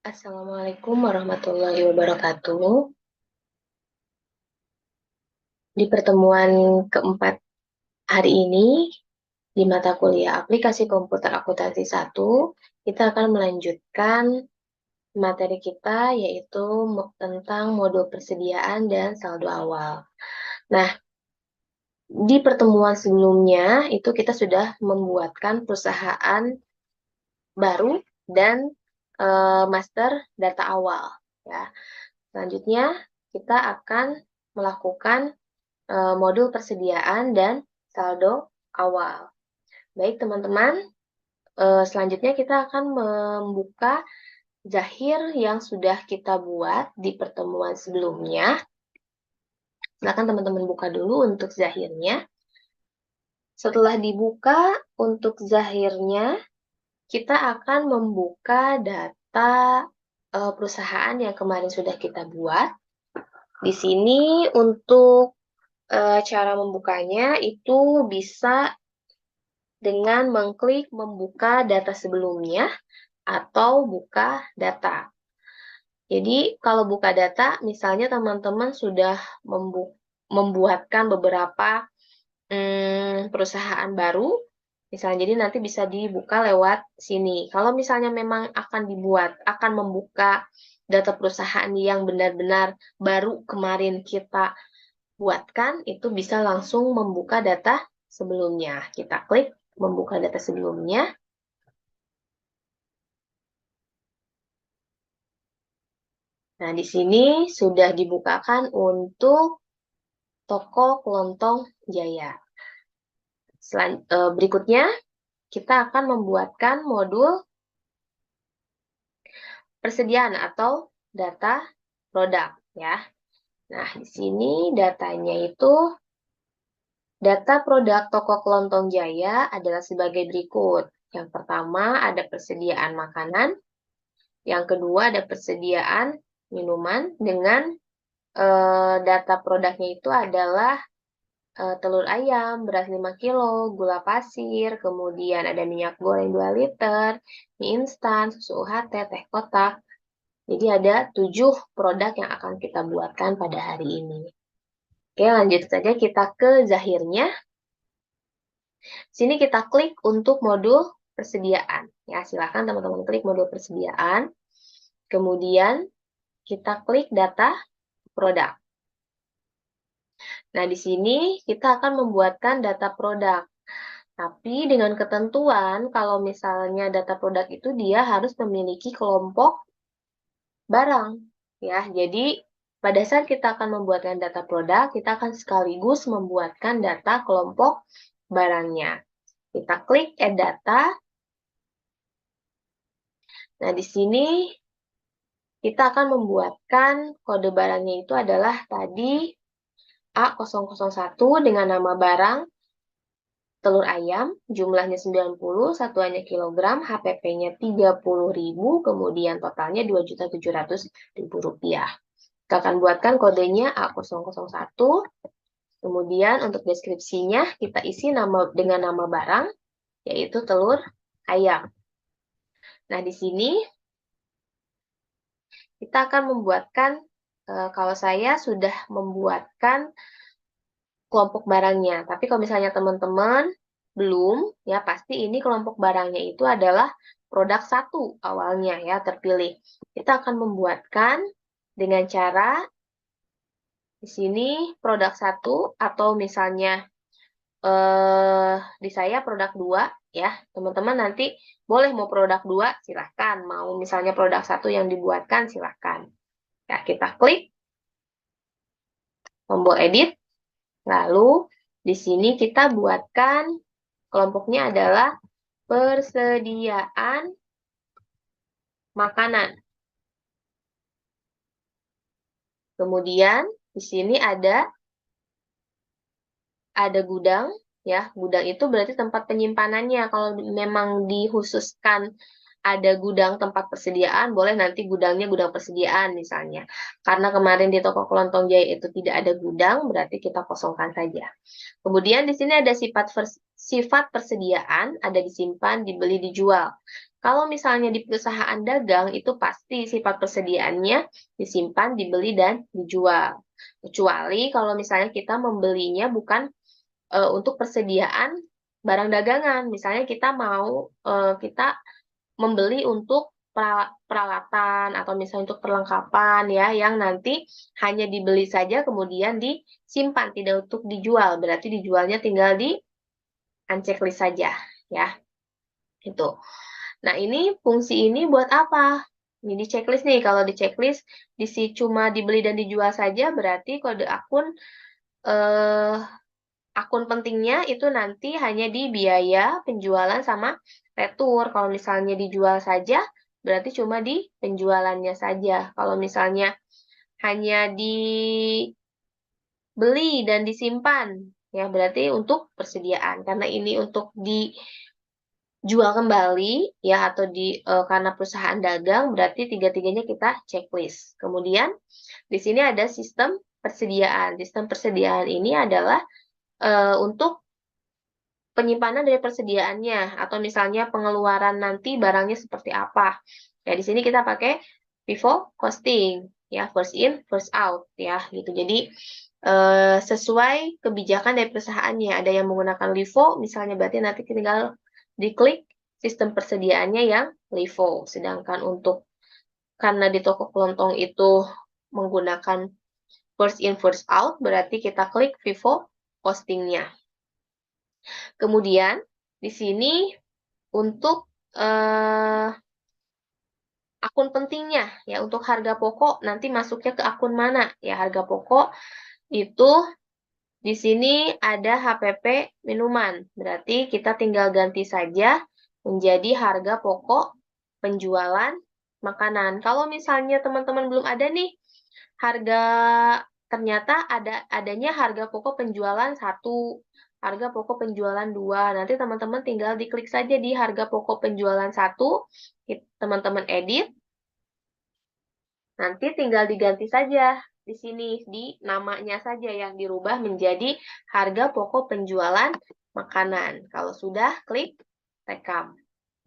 Assalamualaikum warahmatullahi wabarakatuh. Di pertemuan keempat hari ini, di mata kuliah aplikasi komputer akuntansi 1, kita akan melanjutkan materi kita, yaitu tentang modul persediaan dan saldo awal. Nah, di pertemuan sebelumnya, itu kita sudah membuatkan perusahaan baru dan master data awal. Ya. Selanjutnya, kita akan melakukan modul persediaan dan saldo awal. Baik teman-teman, selanjutnya kita akan membuka zahir yang sudah kita buat di pertemuan sebelumnya. Silakan teman-teman buka dulu untuk zahirnya. Setelah dibuka untuk zahirnya, kita akan membuka data perusahaan yang kemarin sudah kita buat. Di sini untuk cara membukanya itu bisa dengan mengklik membuka data sebelumnya atau buka data. Jadi kalau buka data, misalnya teman-teman sudah membuatkan beberapa perusahaan baru, misalnya jadi nanti bisa dibuka lewat sini. Kalau misalnya memang akan membuka data perusahaan yang benar-benar baru kemarin kita buatkan, itu bisa langsung membuka data sebelumnya. Kita klik membuka data sebelumnya. Nah, di sini sudah dibukakan untuk toko Kelontong Jaya. Berikutnya, kita akan membuatkan modul persediaan atau data produk, ya. Nah, di sini datanya itu data produk toko Kelontong Jaya adalah sebagai berikut. Yang pertama ada persediaan makanan, yang kedua ada persediaan minuman dengan data produknya itu adalah telur ayam, beras 5 kilo, gula pasir, kemudian ada minyak goreng 2 liter, mie instan, susu UHT, teh kotak. Jadi ada 7 produk yang akan kita buatkan pada hari ini. Oke, lanjut saja kita ke zahirnya. Sini kita klik untuk modul persediaan. Ya, silakan teman-teman klik modul persediaan. Kemudian kita klik data produk. Nah, di sini kita akan membuatkan data produk. Tapi dengan ketentuan kalau misalnya data produk itu dia harus memiliki kelompok barang. Ya, jadi pada saat kita akan membuatkan data produk, kita akan sekaligus membuatkan data kelompok barangnya. Kita klik Add Data. Nah, di sini kita akan membuatkan kode barangnya itu adalah tadi A001 dengan nama barang telur ayam, jumlahnya 90, satuannya kilogram, HPP-nya 30.000, kemudian totalnya 2.700.000 rupiah. Kita akan buatkan kodenya A001, kemudian untuk deskripsinya kita isi dengan nama barang, yaitu telur ayam. Nah, di sini kita akan membuatkan, kalau saya sudah membuatkan kelompok barangnya. Tapi kalau misalnya teman-teman belum, ya pasti ini kelompok barangnya itu adalah produk 1 awalnya ya terpilih. Kita akan membuatkan dengan cara di sini produk 1 atau misalnya di saya produk 2 ya. Teman-teman nanti boleh mau produk 2 silahkan, mau misalnya produk 1 yang dibuatkan silahkan. Ya, kita klik tombol edit. Lalu di sini kita buatkan kelompoknya adalah persediaan makanan. Kemudian di sini ada gudang, ya. Gudang itu berarti tempat penyimpanannya. Kalau memang dikhususkan ada gudang tempat persediaan, boleh nanti gudangnya gudang persediaan misalnya. Karena kemarin di toko kelontong Jaya itu tidak ada gudang, berarti kita kosongkan saja. Kemudian di sini ada sifat persediaan, ada disimpan, dibeli, dijual. Kalau misalnya di perusahaan dagang, itu pasti sifat persediaannya disimpan, dibeli, dan dijual. Kecuali kalau misalnya kita membelinya bukan untuk persediaan barang dagangan. Misalnya kita mau kita membeli untuk peralatan atau misalnya untuk perlengkapan ya yang nanti hanya dibeli saja kemudian disimpan tidak untuk dijual. Berarti dijualnya tinggal di unchecklist saja ya. Itu. Nah, ini fungsi ini buat apa? Ini di checklist nih. Kalau di checklist cuma dibeli dan dijual saja berarti kode akun pentingnya itu nanti hanya di biaya penjualan sama retur. Kalau misalnya dijual saja, berarti cuma di penjualannya saja. Kalau misalnya hanya dibeli dan disimpan, ya berarti untuk persediaan. Karena ini untuk dijual kembali, ya atau karena perusahaan dagang, berarti tiga-tiganya kita checklist. Kemudian di sini ada sistem persediaan. Sistem persediaan ini adalah untuk penyimpanan dari persediaannya atau misalnya pengeluaran nanti barangnya seperti apa. Ya, di sini kita pakai FIFO costing, ya, first in, first out, ya, gitu. Jadi, sesuai kebijakan dari perusahaannya. Ada yang menggunakan LIFO, misalnya berarti nanti tinggal diklik sistem persediaannya yang LIFO. Sedangkan karena di toko kelontong itu menggunakan first in, first out, berarti kita klik FIFO costingnya. Kemudian di sini untuk akun pentingnya ya untuk harga pokok nanti masuknya ke akun mana ya harga pokok itu di sini ada HPP minuman berarti kita tinggal ganti saja menjadi harga pokok penjualan makanan. Kalau misalnya teman-teman belum ada nih harga ternyata adanya harga pokok penjualan 1, harga pokok penjualan 2. Nanti teman-teman tinggal diklik saja di harga pokok penjualan 1, teman-teman edit. Nanti tinggal diganti saja di sini di namanya saja yang dirubah menjadi harga pokok penjualan makanan. Kalau sudah klik rekam.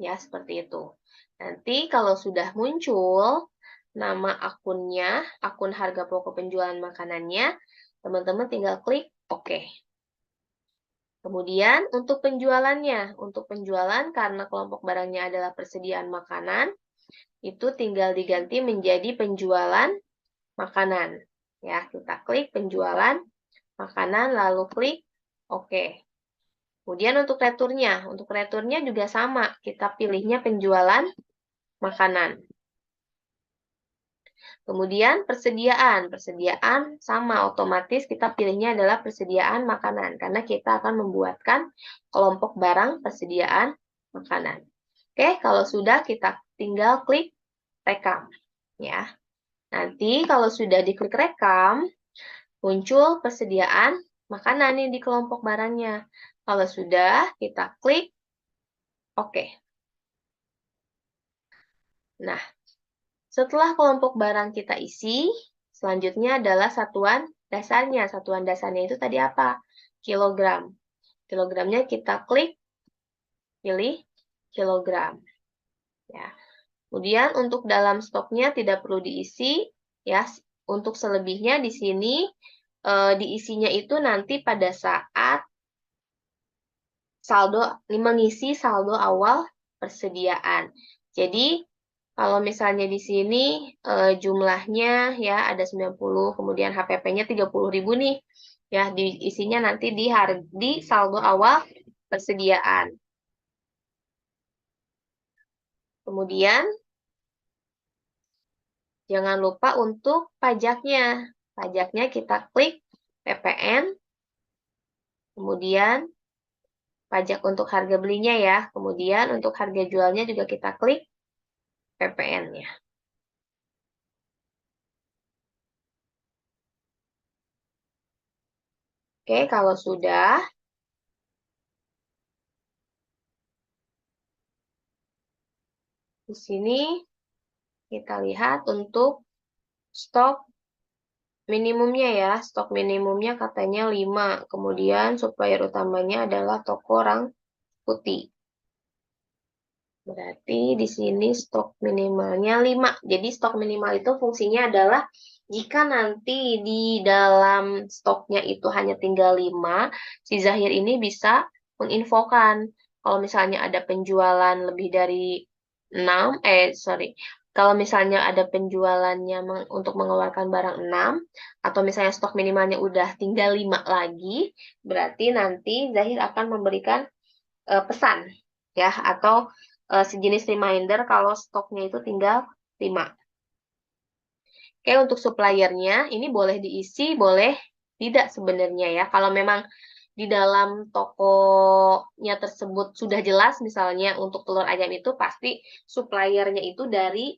Ya, seperti itu. Nanti kalau sudah muncul nama akunnya, akun harga pokok penjualan makanannya, teman-teman tinggal klik OK. Kemudian untuk penjualannya, untuk penjualan karena kelompok barangnya adalah persediaan makanan, itu tinggal diganti menjadi penjualan makanan. Ya, kita klik penjualan makanan lalu klik OK. Kemudian untuk returnya juga sama, kita pilihnya penjualan makanan. Kemudian persediaan sama otomatis kita pilihnya adalah persediaan makanan karena kita akan membuatkan kelompok barang persediaan makanan. Oke, kalau sudah kita tinggal klik rekam ya. Nanti kalau sudah diklik rekam muncul persediaan makanan nih di kelompok barangnya. Kalau sudah kita klik OK. Nah, setelah kelompok barang kita isi, selanjutnya adalah satuan dasarnya. Satuan dasarnya itu tadi apa? Kilogram. Kilogramnya kita klik, pilih kilogram. Ya. Kemudian untuk dalam stoknya tidak perlu diisi. Ya. Untuk selebihnya di sini diisinya itu nanti pada saat mengisi saldo awal persediaan. Jadi kalau misalnya di sini jumlahnya ya ada 90, kemudian HPP-nya 30.000 nih. Ya, diisinya nanti di saldo awal persediaan. Kemudian jangan lupa untuk pajaknya. Pajaknya kita klik PPN. Kemudian pajak untuk harga belinya ya. Kemudian untuk harga jualnya juga kita klik PPN-nya. Oke, kalau sudah, Di sini kita lihat untuk stok minimumnya ya. Stok minimumnya katanya 5. Kemudian supplier utamanya adalah toko Rangkuti. Berarti di sini stok minimalnya 5. Jadi stok minimal itu fungsinya adalah jika nanti di dalam stoknya itu hanya tinggal 5, si Zahir ini bisa menginfokan. Kalau misalnya ada penjualan lebih dari 6, kalau misalnya ada penjualannya untuk mengeluarkan barang 6, atau misalnya stok minimalnya udah tinggal 5 lagi, berarti nanti Zahir akan memberikan pesan ya, atau sejenis reminder kalau stoknya itu tinggal 5. Oke, untuk suppliernya ini boleh diisi, boleh tidak sebenarnya ya. Kalau memang di dalam tokonya tersebut sudah jelas, misalnya untuk telur ayam itu pasti suppliernya itu dari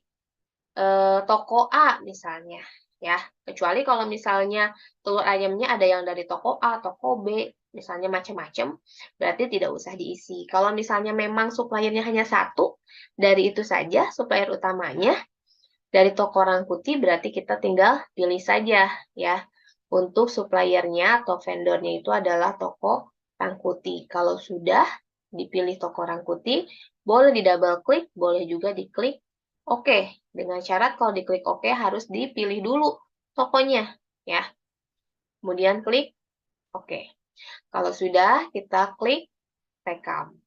toko A misalnya ya. Kecuali kalau misalnya telur ayamnya ada yang dari toko A, toko B, misalnya macam-macam, berarti tidak usah diisi. Kalau misalnya memang suppliernya hanya satu, dari itu saja supplier utamanya, dari toko Rangkuti, berarti kita tinggal pilih saja ya. Untuk suppliernya atau vendornya itu adalah toko Rangkuti. Kalau sudah dipilih toko Rangkuti, boleh di double klik, boleh juga diklik oke. Dengan syarat kalau diklik oke harus dipilih dulu tokonya ya. Kemudian klik oke. Kalau sudah, kita klik rekam.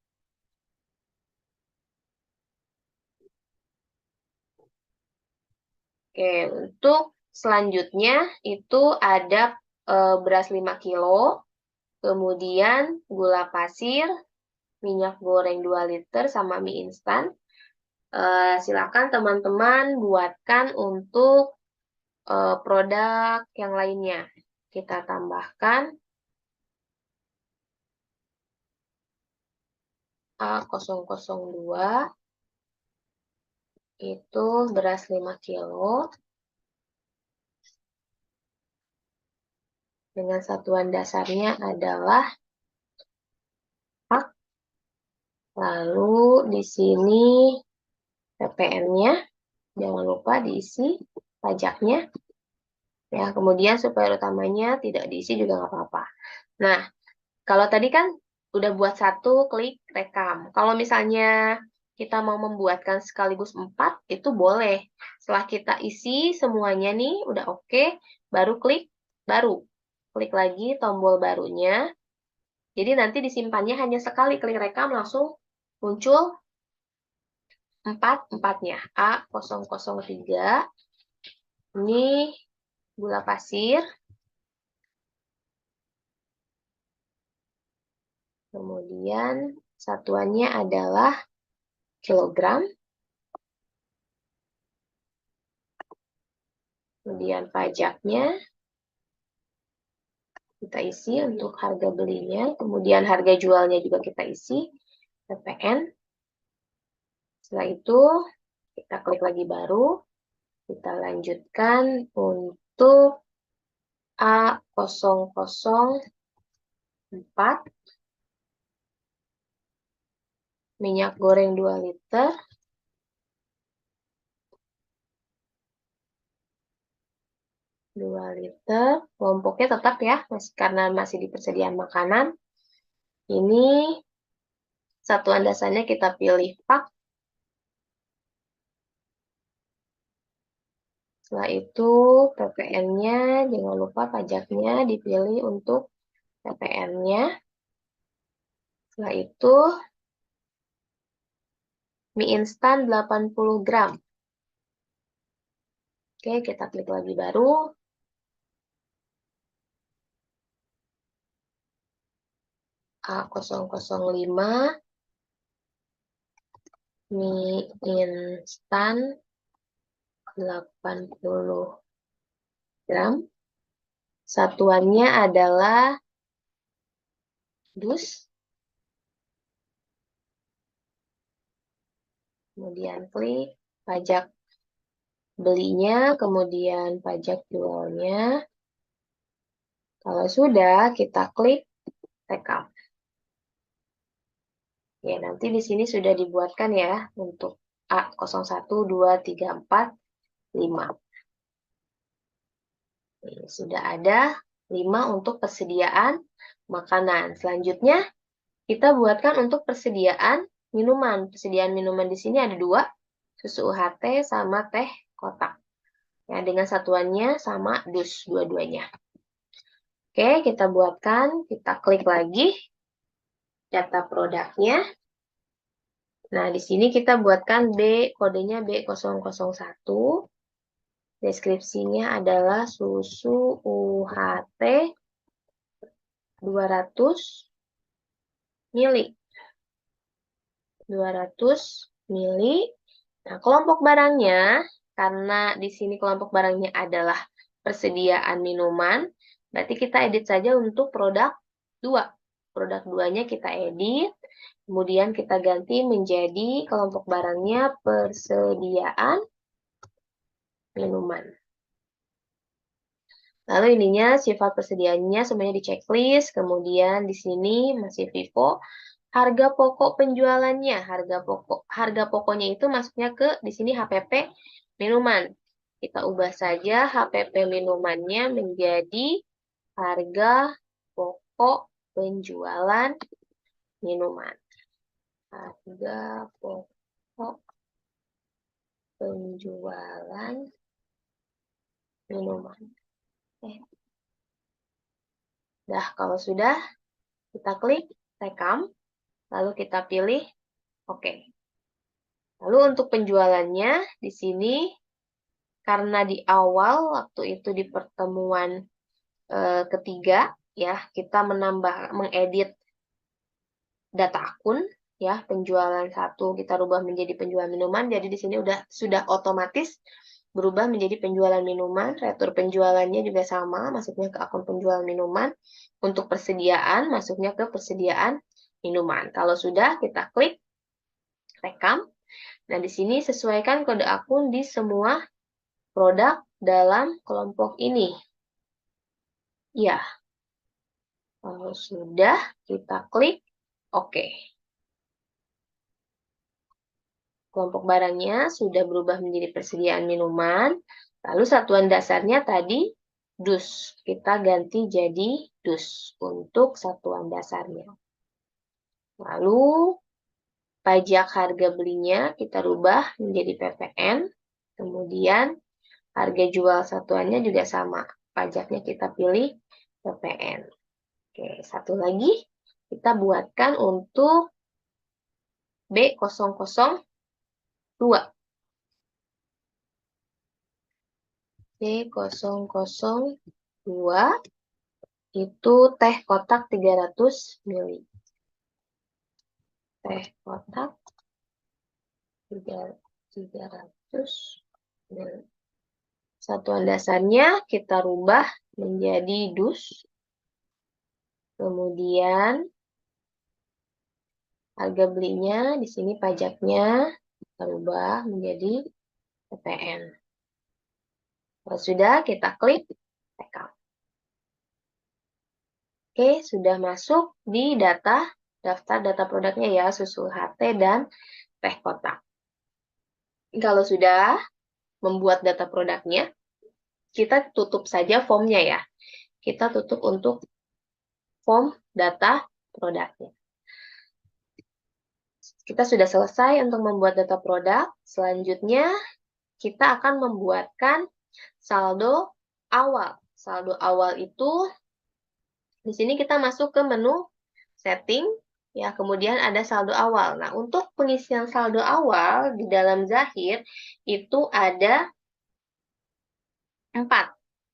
Oke, untuk selanjutnya itu ada beras 5 kilo, kemudian gula pasir, minyak goreng 2 liter, sama mie instan. Silakan teman-teman buatkan untuk produk yang lainnya. Kita tambahkan A002, itu beras 5 kilo, dengan satuan dasarnya adalah pak. Lalu di sini PPN-nya, jangan lupa diisi pajaknya. Ya, kemudian supplier utamanya tidak diisi juga nggak apa-apa. Nah, kalau tadi kan udah buat satu, klik rekam. Kalau misalnya kita mau membuatkan sekaligus 4, itu boleh. Setelah kita isi semuanya nih, udah oke, baru klik baru. Klik lagi tombol barunya. Jadi nanti disimpannya hanya sekali, klik rekam langsung muncul 4-4-nya. A003, ini gula pasir, kemudian satuannya adalah kilogram, kemudian pajaknya kita isi untuk harga belinya, kemudian harga jualnya juga kita isi, PPN. Setelah itu kita klik lagi baru, kita lanjutkan untuk A004, minyak goreng 2 liter, kelompoknya tetap ya, karena masih di persediaan makanan. Ini satuan dasarnya kita pilih pak. Setelah itu PPN-nya, jangan lupa pajaknya dipilih untuk PPN-nya. Setelah itu mie instan 80 gram. Oke, kita klik lagi baru. A005, mie instan 80 gram. Satuannya adalah dus. Kemudian klik pajak belinya, kemudian pajak jualnya. Kalau sudah, kita klik rekam. Ya, nanti di sini sudah dibuatkan ya untuk A, 01, 2, 3, 4, 5. Sudah ada 5 untuk persediaan makanan. Selanjutnya, kita buatkan untuk persediaan minuman. Persediaan minuman di sini ada 2, susu UHT sama teh kotak. Ya, dengan satuannya sama dus dua-duanya. Oke, kita buatkan, kita klik lagi data produknya. Nah, di sini kita buatkan B, kodenya B001. Deskripsinya adalah susu UHT 200 mili. 200 mili. Nah, kelompok barangnya, karena di sini kelompok barangnya adalah persediaan minuman, berarti kita edit saja untuk produk 2. Produk 2-nya kita edit, kemudian kita ganti menjadi kelompok barangnya persediaan minuman. Lalu ininya sifat persediaannya semuanya di checklist, kemudian di sini masih Vivo. Harga pokok penjualannya, harga pokoknya itu masuknya ke di sini HPP minuman. Kita ubah saja HPP minumannya menjadi harga pokok penjualan minuman. Harga pokok penjualan minuman. Nah, kalau sudah, kita klik rekam, lalu kita pilih oke. Lalu untuk penjualannya di sini, karena di awal waktu itu di pertemuan ketiga, ya kita mengedit data akun, ya penjualan 1 kita rubah menjadi penjualan minuman, jadi di sini sudah otomatis berubah menjadi penjualan minuman. Retur penjualannya juga sama, masuknya ke akun penjualan minuman. Untuk persediaan, masuknya ke persediaan minuman. Kalau sudah, kita klik rekam. Nah, di sini sesuaikan kode akun di semua produk dalam kelompok ini. Ya, kalau sudah, kita klik OK. Kelompok barangnya sudah berubah menjadi persediaan minuman. Lalu satuan dasarnya tadi dus. Kita ganti jadi dus untuk satuan dasarnya. Lalu pajak harga belinya kita rubah menjadi PPN. Kemudian harga jual satuannya juga sama. Pajaknya kita pilih PPN. Oke, satu lagi kita buatkan untuk B002. B002 itu teh kotak 300 mili. Teh kotak 300 mili. Satuan dasarnya kita rubah menjadi dus. Kemudian harga belinya di sini pajaknya kita rubah menjadi PPN. Kalau sudah, kita klik rekam. Oke, sudah masuk di daftar data produknya ya, susu HT dan teh kotak. Kalau sudah membuat data produknya, kita tutup saja formnya ya. Kita tutup untuk form data produknya. Kita sudah selesai untuk membuat data produk. Selanjutnya, kita akan membuatkan saldo awal. Saldo awal itu, di sini kita masuk ke menu setting, ya, kemudian ada saldo awal. Nah, untuk pengisian saldo awal di dalam Zahir, itu ada 4.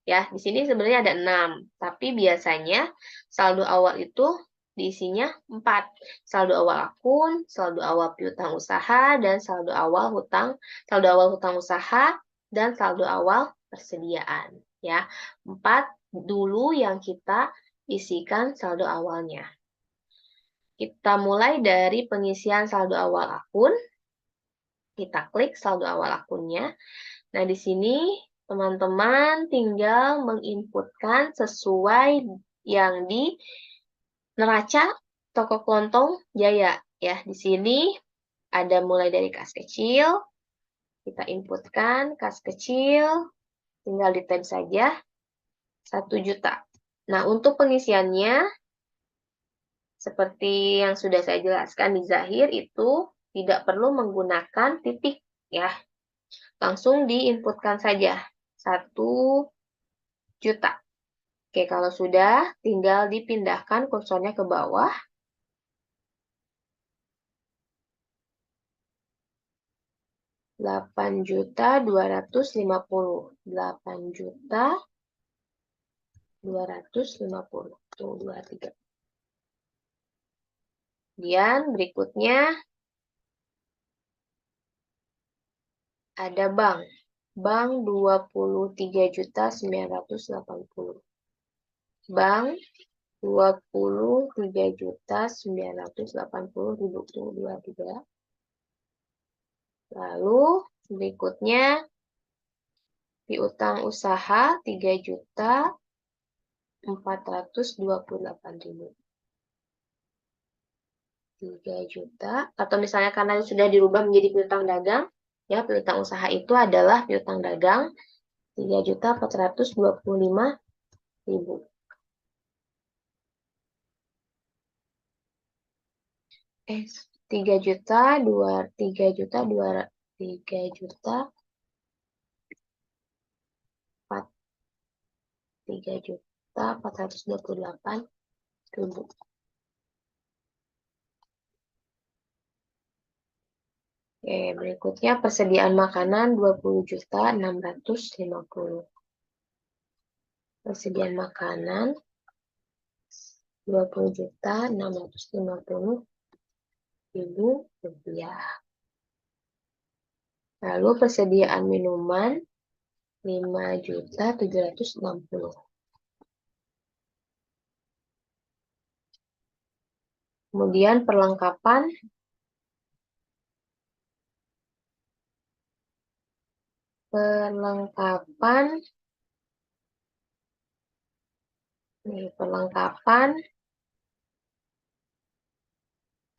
Ya, di sini sebenarnya ada 6, tapi biasanya saldo awal itu diisinya 4. Saldo awal akun, saldo awal piutang usaha, dan saldo awal hutang usaha, dan saldo awal persediaan. Ya, 4 dulu yang kita isikan saldo awalnya. Kita mulai dari pengisian saldo awal akun. Kita klik saldo awal akunnya. Nah, di sini teman-teman tinggal menginputkan sesuai yang di neraca toko kelontong Jaya. Ya, di sini Ada mulai dari kas kecil, kita inputkan kas kecil, tinggal di-type saja 1 juta. Nah, untuk pengisiannya, seperti yang sudah saya jelaskan di Zahir, itu tidak perlu menggunakan titik, ya. Langsung diinputkan saja 1 juta. Oke, kalau sudah, tinggal dipindahkan kursornya ke bawah. 8.250. 8.250. Tuh, 23. Kemudian berikutnya ada bank. Bank 23.980. Bank 23.980 ribu. 23. Lalu berikutnya piutang usaha 3.428.000. 3 juta, atau misalnya karena sudah dirubah menjadi piutang dagang, ya piutang usaha itu adalah piutang dagang 3.425.000. 3 juta 2 3 juta 2 3 juta 4 3 juta 428.000. Oke, berikutnya persediaan makanan 20.650. Persediaan makanan 20.650.000 rupiah. Lalu persediaan minuman 5.760. Kemudian perlengkapan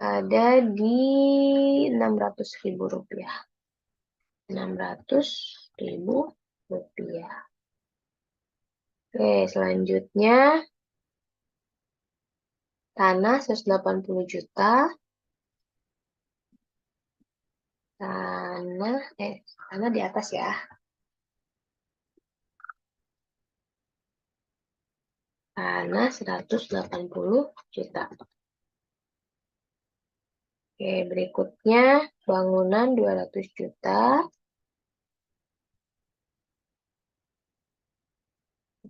ada di 600.000 rupiah. 600.000 rupiah. Oke, selanjutnya tanah 180 juta. Tanah di atas ya. Tanah 180 juta. Oke, berikutnya bangunan 200 juta.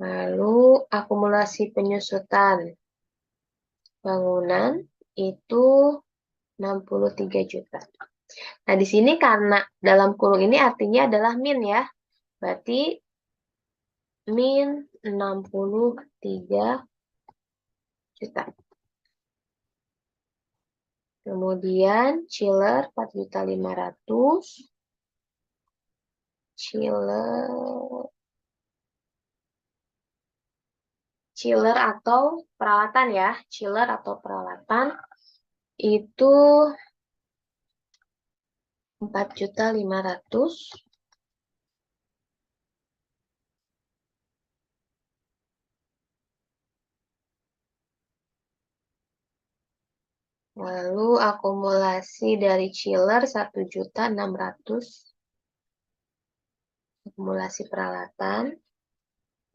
Lalu akumulasi penyusutan bangunan itu 63 juta. Nah, di sini karena dalam kurung ini artinya adalah min ya. Berarti min 63 juta. Kemudian chiller 4.500.000. Chiller atau peralatan ya. Chiller atau peralatan itu 4.500.000. Lalu akumulasi dari chiller 1.600.000. Akumulasi peralatan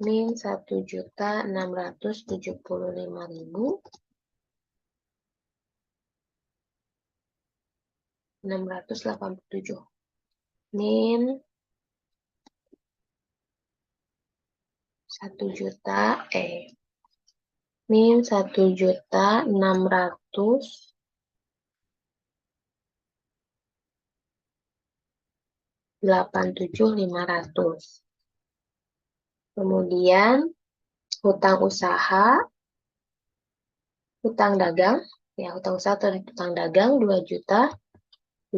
min 1.675.687. Min 1.687.500. Kemudian hutang usaha, hutang dagang, ya hutang usaha atau hutang dagang 2.700.000.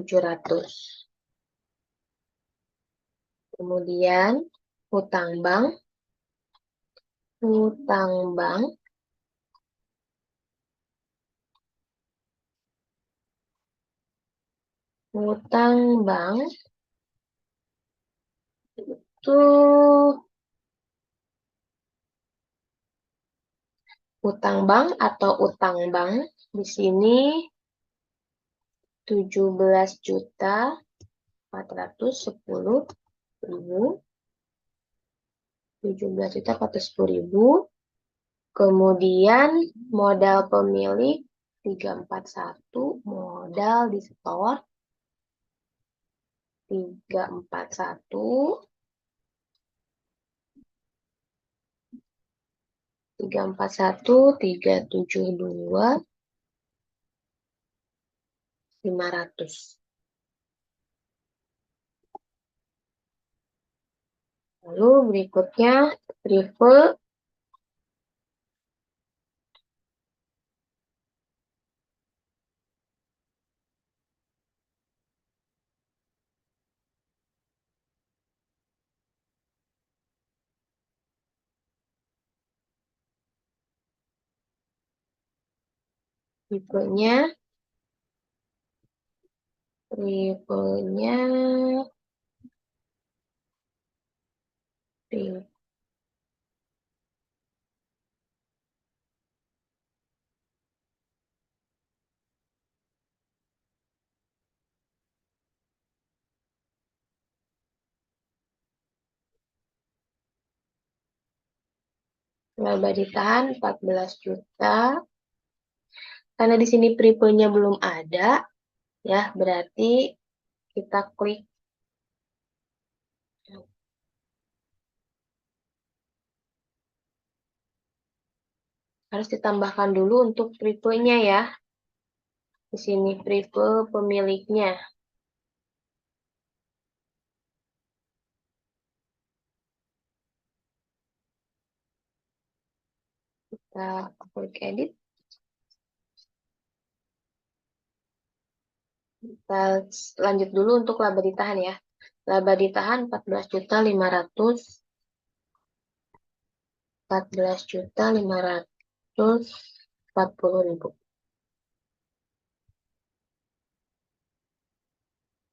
Kemudian hutang bank Utang bank itu utang bank atau utang bank di sini 17.410.000, 17.410.000. Kemudian modal pemilik 341, modal di store 341, 372, 500. Lalu berikutnya triple tipenya triplenya tri- laba ditahan 14 juta. Karena di sini triplenya belum ada, ya berarti kita klik harus ditambahkan dulu untuk triplenya ya. Di sini triple pemiliknya. Kita klik edit. Kita lanjut dulu untuk laba ditahan ya. Laba ditahan 14.500, 14.540.000.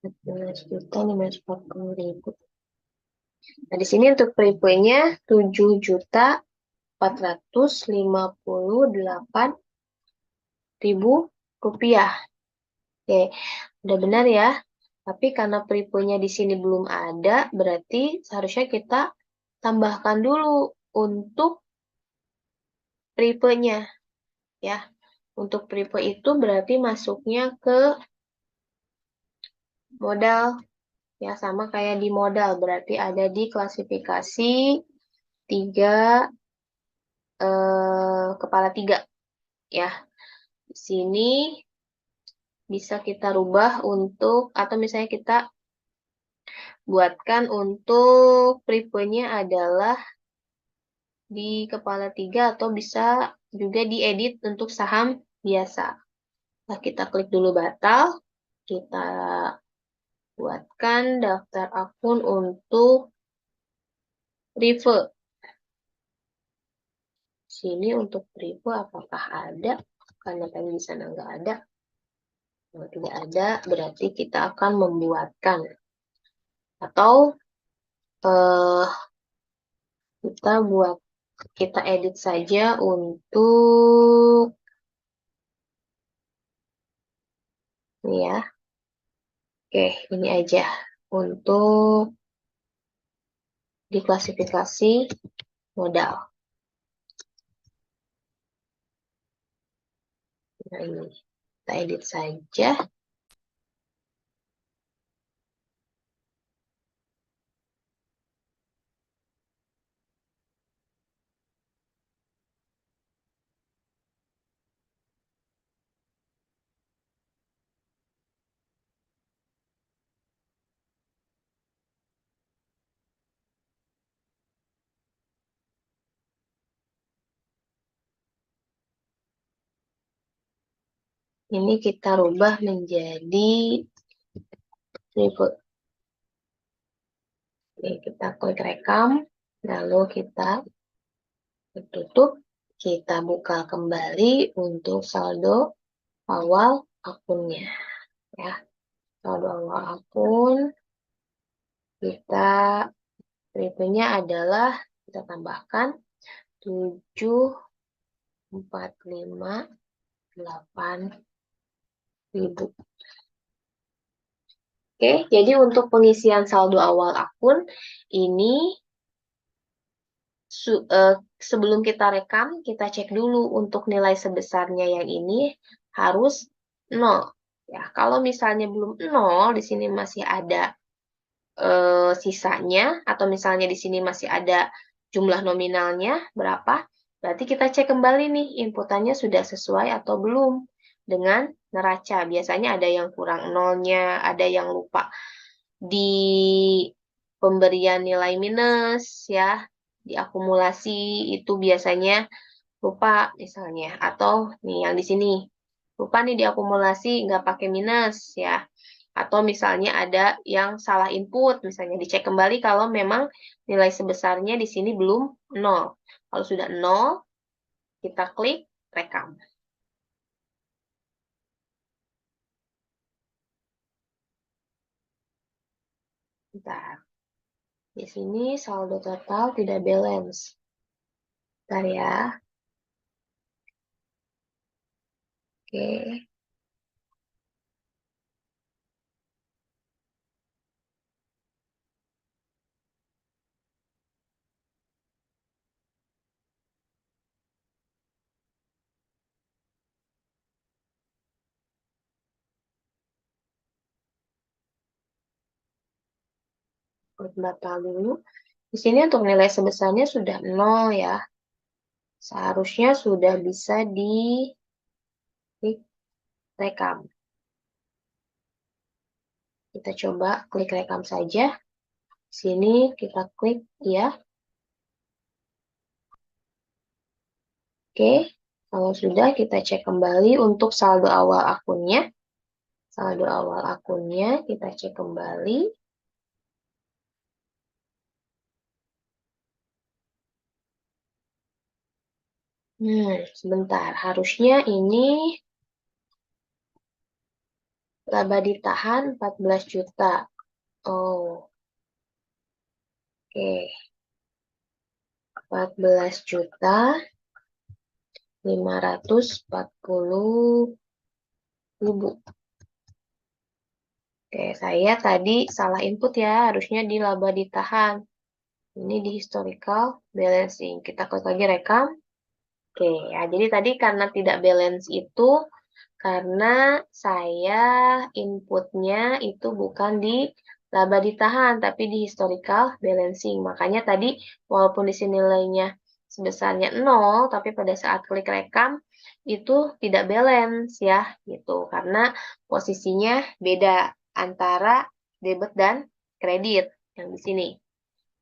14.540.000. Nah, di sini untuk prepay-nya 7.458.000 rupiah. Oke, udah benar ya. Tapi karena prepay-nya di sini belum ada, berarti seharusnya kita tambahkan dulu untuk prepay-nya ya. Untuk prepay itu berarti masuknya ke modal ya, sama kayak di modal, berarti ada di klasifikasi 3 kepala 3 ya. Di sini bisa kita rubah untuk, atau misalnya kita buatkan untuk prepay-nya adalah di kepala 3 atau bisa juga diedit untuk saham biasa. Nah, kita klik dulu batal. Kita buatkan daftar akun untuk prepay. Sini untuk prepay apakah ada? Karena tadi di sana nggak ada. Kalau tidak ada, berarti kita akan membuatkan. Atau kita edit saja untuk ini ya. Oke, ini aja untuk diklasifikasi modal. Nah, ini kita edit saja. Ini kita rubah menjadi berikut. Oke, kita klik rekam, lalu kita tutup. Kita buka kembali untuk saldo awal akunnya. Ya, saldo awal akun, kita revenue-nya adalah, kita tambahkan 745.8.000. Oke, jadi untuk pengisian saldo awal akun, ini sebelum kita rekam, kita cek dulu untuk nilai sebesarnya yang ini harus 0. Ya, kalau misalnya belum 0, di sini masih ada sisanya, atau misalnya di sini masih ada jumlah nominalnya berapa, berarti kita cek kembali nih, inputannya sudah sesuai atau belum dengan neraca. Biasanya ada yang kurang nolnya, ada yang lupa di pemberian nilai minus, ya, di akumulasi itu biasanya lupa misalnya, atau nih yang di sini lupa nih diakumulasi nggak pakai minus, ya, atau misalnya ada yang salah input, misalnya dicek kembali kalau memang nilai sebesarnya di sini belum 0. Kalau sudah 0, kita klik rekam. Bentar. Di sini saldo total tidak balance. Bentar ya. Oke. Klik data dulu. Di sini untuk nilai sebesarnya sudah 0 ya. Seharusnya sudah bisa rekam. Kita coba klik rekam saja. Sini kita klik ya. Oke, kalau sudah kita cek kembali untuk saldo awal akunnya. Saldo awal akunnya kita cek kembali. Sebentar. Harusnya ini laba ditahan 14 juta. Oh, oke. 14 juta 540.000. Oke, saya tadi salah input ya. Harusnya di laba ditahan. Ini di historical balancing. Kita klik lagi rekam. Oke, ya, jadi tadi karena tidak balance itu karena saya inputnya itu bukan di laba ditahan, tapi di historical balancing. Makanya tadi walaupun di sini nilainya sebesarnya 0, tapi pada saat klik rekam itu tidak balance ya, gitu. Karena posisinya beda antara debit dan kredit yang di sini.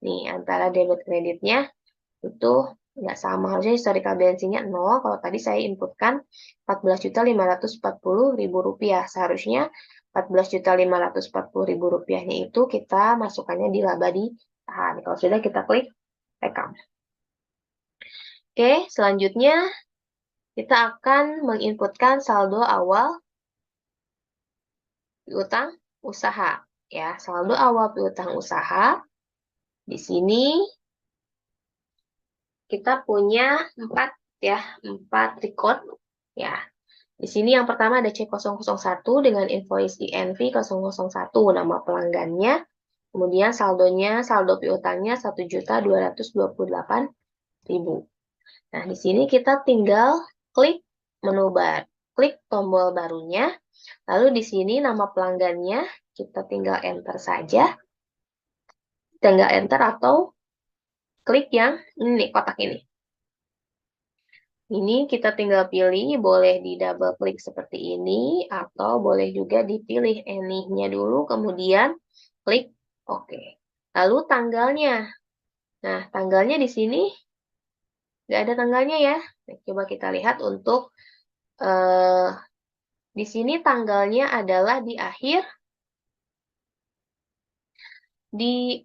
Nih, antara debit kreditnya itu nggak sama. Harusnya historical balancing-nya 0. Kalau tadi saya inputkan 14.540.000 rupiah. Seharusnya 14.540.000 rupiahnya itu kita masukkannya di laba ditahan. Kalau sudah kita klik rekam. Oke, selanjutnya kita akan menginputkan saldo awal piutang usaha. Ya, saldo awal piutang usaha. Di sini kita punya 4 record ya. Di sini yang pertama ada C001 dengan invoice INV 001 nama pelanggannya. Kemudian saldonya, saldo piutangnya 1.228.000. Nah, di sini kita tinggal klik menu bar, klik tombol barunya. Lalu di sini nama pelanggannya kita tinggal enter saja. Tinggal enter atau klik yang ini kotak ini. Ini kita tinggal pilih, boleh di double klik seperti ini, atau boleh juga dipilih any-nya dulu, kemudian klik OK. Lalu tanggalnya. Nah, tanggalnya di sini nggak ada tanggalnya ya. Nah, coba kita lihat untuk di sini tanggalnya adalah di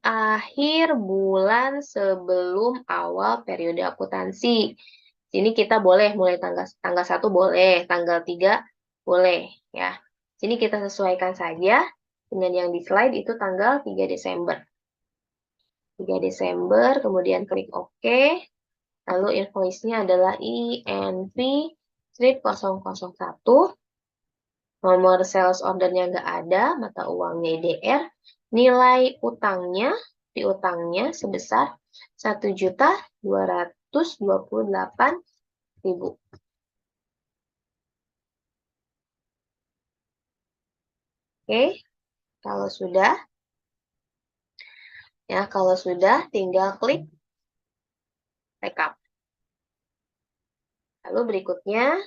akhir bulan sebelum awal periode akuntansi. Sini kita boleh mulai tanggal 1 boleh, tanggal 3 boleh ya. Sini kita sesuaikan saja. dengan yang di slide itu tanggal 3 Desember. 3 Desember, kemudian klik OK. Lalu invoice-nya adalah INV strip 001. Nomor sales ordernya nggak ada, mata uangnya IDR. Nilai utangnya, piutangnya sebesar 1.228.000. Oke, kalau sudah, tinggal klik rekap. Lalu berikutnya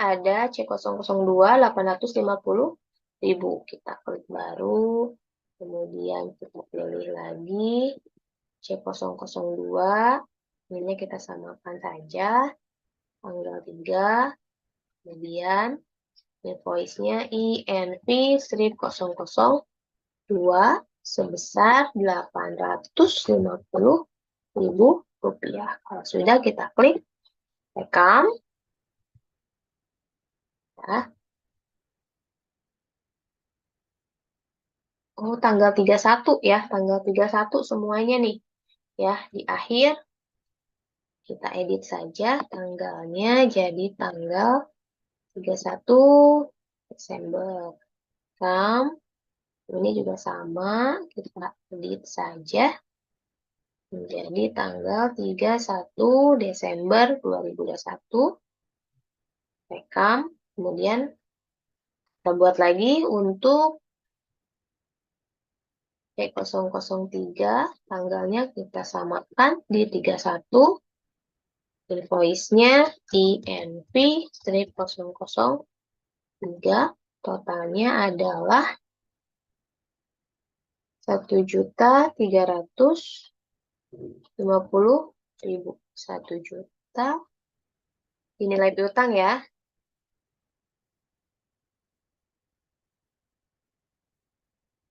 ada C002.850.000. Kita klik baru, kemudian kita pilih lagi C002. Ini kita samakan saja tanggal 3. Kemudian invoice-nya INV strip 002 sebesar Rp850.000. Kalau sudah, kita klik rekam. Ya. Oh, tanggal 31 ya, tanggal 31 semuanya nih. Ya, di akhir kita edit saja tanggalnya jadi tanggal 31 Desember. Ini juga sama, kita edit saja menjadi tanggal 31 Desember 2021. Rekam, kemudian kita buat lagi untuk C003, tanggalnya kita samakan di 31. Invoice-nya INV strip 003, totalnya adalah 1.350.000. 1 juta. Ini nilai piutang ya.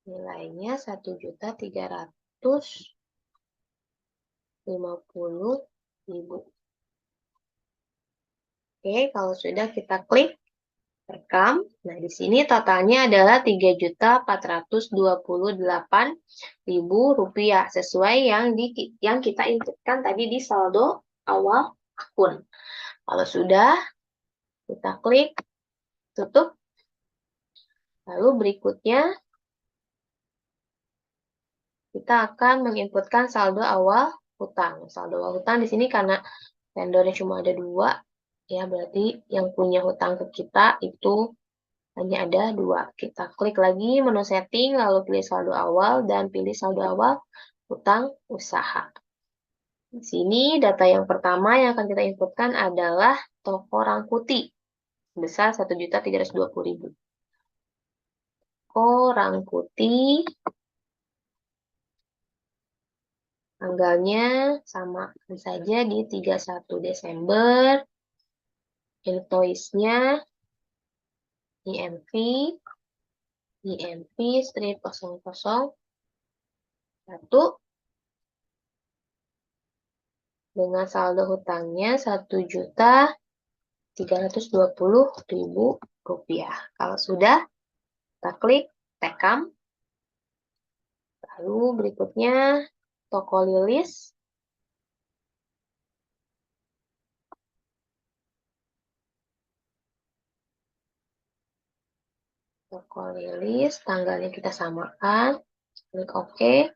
Nilainya 1.350.000. Oke, kalau sudah, kita klik rekam. Nah, di sini totalnya adalah Rp3.428.000 sesuai yang kita inputkan tadi di saldo awal akun. Kalau sudah, kita klik tutup. Lalu berikutnya kita akan menginputkan saldo awal hutang. Saldo awal hutang di sini karena vendornya cuma ada 2, ya berarti yang punya hutang ke kita itu hanya ada 2. Kita klik lagi menu setting, lalu pilih saldo awal dan pilih saldo awal hutang usaha. Di sini data yang pertama yang akan kita inputkan adalah toko Rangkuti sebesar 1.320.000. Toko Rangkuti, tanggalnya samakan saja di 31 Desember. Invoice-nya INV strip 001 dengan saldo hutangnya Rp1.320.000. Kalau sudah, kita klik rekam. Lalu berikutnya toko Lilis. Toko Lilis, tanggalnya kita samakan. Klik OK.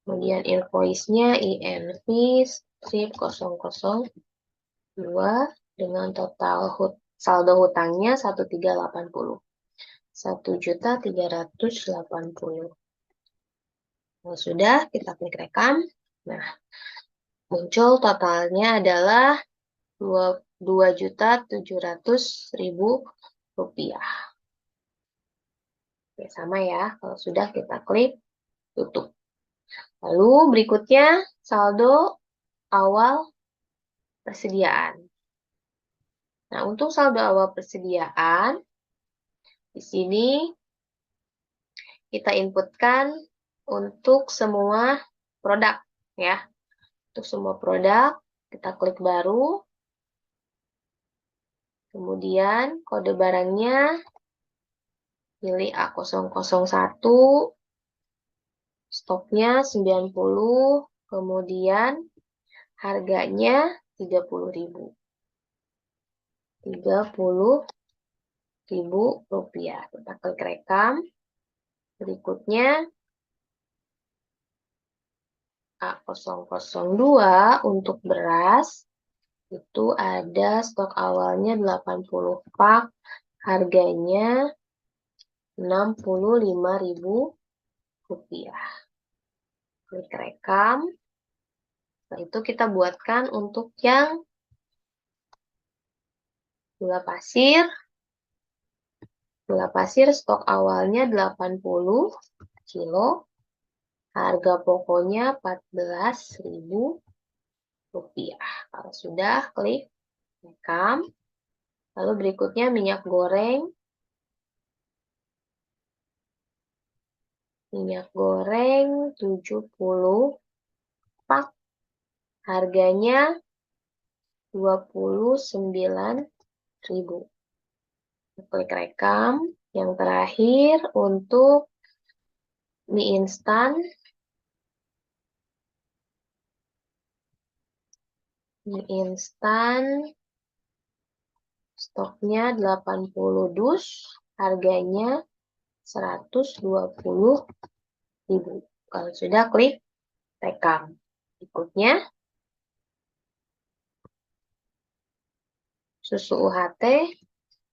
Kemudian invoice-nya INV strip 002 dengan total saldo hutangnya 1.380. 1.380. Kalau sudah, kita klik rekam. Nah, muncul totalnya adalah Rp2.700.000. Oke, sama ya. Kalau sudah, kita klik tutup. Lalu berikutnya saldo awal persediaan. Nah, untuk saldo awal persediaan, di sini kita inputkan untuk semua produk ya. Untuk semua produk, kita klik baru. Kemudian kode barangnya pilih A001, stoknya 90, kemudian harganya 30.000. 30.000 rupiah. Kita klik rekam. Berikutnya A002 untuk beras. Itu ada stok awalnya 80 pak. Harganya 65.000 rupiah. Klik rekam. Setelah itu kita buatkan untuk yang gula pasir. Gula pasir stok awalnya 80 kilo. Harga pokoknya 14.000 rupiah. Kalau sudah, klik rekam. Lalu berikutnya minyak goreng. Minyak goreng 70 pak. Harganya 29.000. Klik rekam. Yang terakhir untuk mie instan. Mie instan stoknya 80 dus. Harganya 120.000. Kalau sudah, klik rekam. Berikutnya susu UHT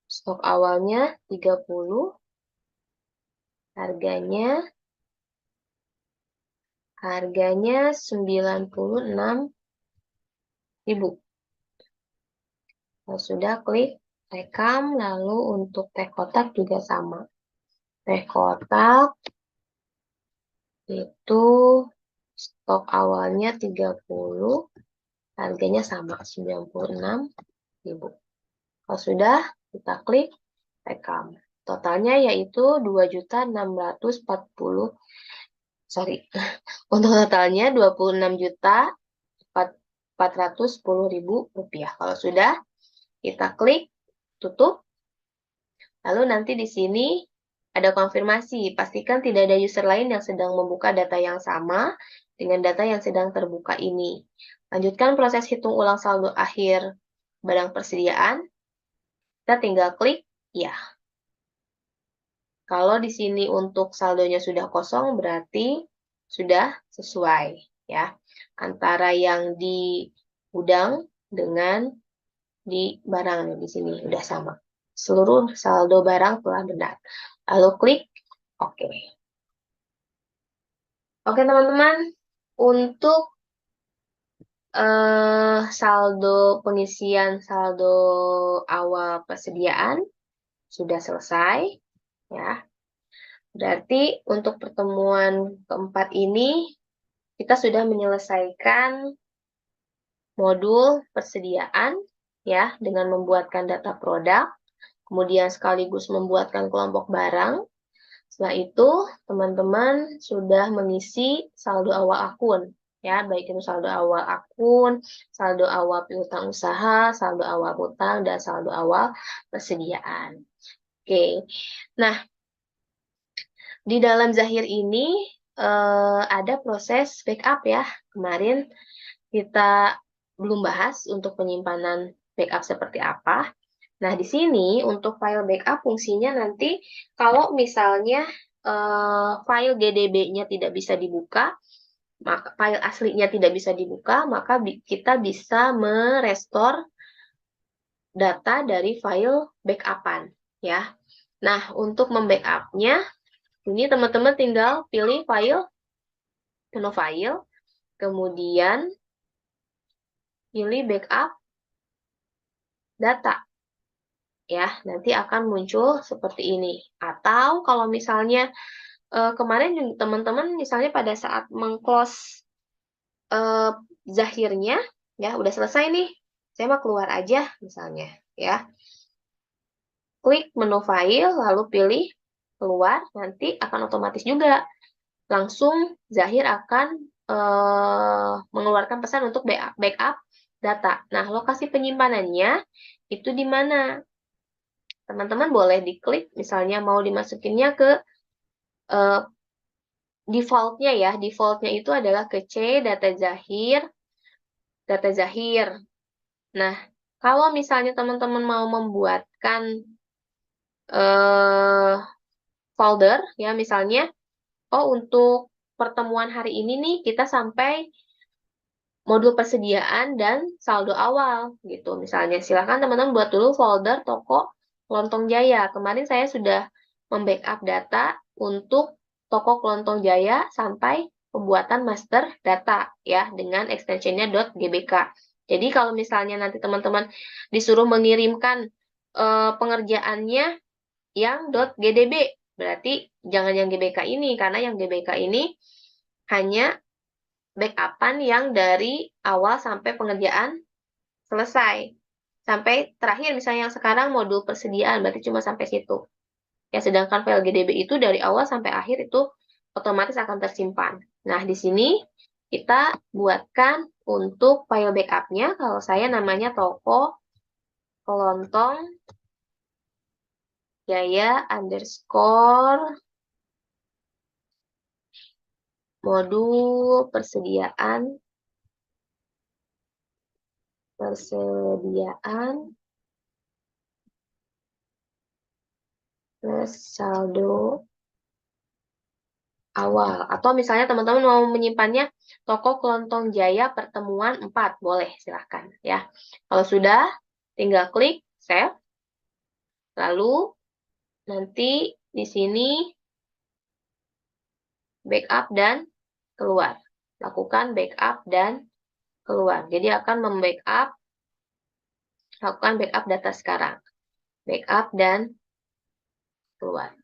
stok awalnya 30, harganya 96.000. Kalau sudah, klik rekam. Lalu untuk teh kotak juga sama. Teh kotak itu stok awalnya 30, harganya sama 96.000. Kalau sudah, kita klik rekam. Totalnya yaitu 2.640. Sorry. Untuk totalnya 26.410.000 rupiah. Kalau sudah, kita klik tutup. Lalu nanti di sini ada konfirmasi. Pastikan tidak ada user lain yang sedang membuka data yang sama dengan data yang sedang terbuka ini. Lanjutkan proses hitung ulang saldo akhir barang persediaan. Kita tinggal klik ya. Kalau di sini untuk saldonya sudah kosong, berarti sudah sesuai ya. Antara yang di gudang dengan di barang di sini sudah sama. Seluruh saldo barang telah benar. Lalu klik OK. Oke teman-teman, untuk saldo pengisian saldo awal persediaan sudah selesai ya. Berarti untuk pertemuan keempat ini kita sudah menyelesaikan modul persediaan ya dengan membuatkan data produk, kemudian sekaligus membuatkan kelompok barang. Setelah itu, teman-teman sudah mengisi saldo awal akun ya, baik itu saldo awal akun, saldo awal piutang usaha, saldo awal hutang, dan saldo awal persediaan. Oke. Nah, di dalam Zahir ini ada proses backup ya. Kemarin kita belum bahas untuk penyimpanan backup seperti apa. Nah, di sini untuk file backup fungsinya nanti kalau misalnya file GDB-nya tidak bisa dibuka, maka file aslinya tidak bisa dibuka, maka kita bisa merestore data dari file backupan ya. Nah, untuk membackup-nya, ini teman-teman tinggal pilih file, menu file, kemudian pilih backup data. Ya, nanti akan muncul seperti ini. Atau kalau misalnya kemarin teman-teman misalnya pada saat mengclose Zahirnya, ya udah selesai nih, saya mau keluar aja misalnya, ya. Klik menu file, lalu pilih keluar, nanti akan otomatis juga langsung Zahir akan mengeluarkan pesan untuk backup data. Nah, lokasi penyimpanannya itu di mana? teman-teman boleh diklik, misalnya mau dimasukinnya ke default-nya ya. Default-nya itu adalah ke C, data zahir. Nah, kalau misalnya teman-teman mau membuatkan folder, ya misalnya, oh untuk pertemuan hari ini nih, kita sampai modul persediaan dan saldo awal gitu. Misalnya silahkan teman-teman buat dulu folder toko Kelontong Jaya. Kemarin saya sudah membackup data untuk toko Kelontong Jaya sampai pembuatan master data ya dengan extensionnya .gbk. Jadi kalau misalnya nanti teman-teman disuruh mengirimkan pengerjaannya yang .gdb, berarti jangan yang gbk ini karena yang gbk ini hanya backupan yang dari awal sampai pengerjaan selesai. Sampai terakhir misalnya yang sekarang modul persediaan, berarti cuma sampai situ. Ya, sedangkan file GDB itu dari awal sampai akhir itu otomatis akan tersimpan. Nah, di sini kita buatkan untuk file backupnya, kalau saya namanya toko kelontong jaya underscore modul persediaan plus saldo awal. Atau misalnya teman-teman mau menyimpannya toko Kelontong Jaya pertemuan 4, boleh silahkan ya. Kalau sudah, tinggal klik save. Lalu nanti di sini backup dan keluar. Lakukan backup dan keluar. Jadi akan lakukan backup data sekarang. Backup dan keluar.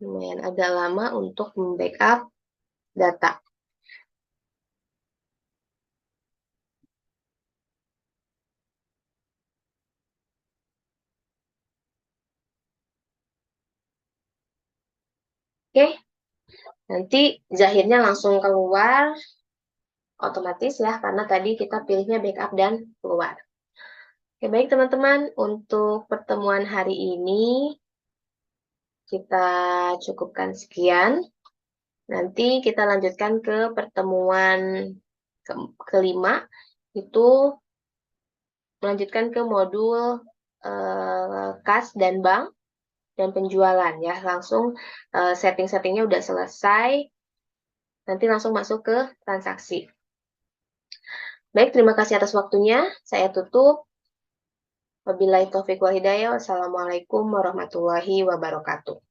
Lumayan agak lama untuk membackup data. Oke, nanti zahirnya langsung keluar otomatis ya, karena tadi kita pilihnya backup dan keluar. Oke, baik teman-teman, untuk pertemuan hari ini kita cukupkan sekian. Nanti kita lanjutkan ke pertemuan kelima, itu melanjutkan ke modul kas dan bank dan penjualan ya. Langsung setting-settingnya udah selesai, nanti langsung masuk ke transaksi. Baik, terima kasih atas waktunya. Saya tutup. Wabillahi taufiq wal hidayah. Wassalamualaikum warahmatullahi wabarakatuh.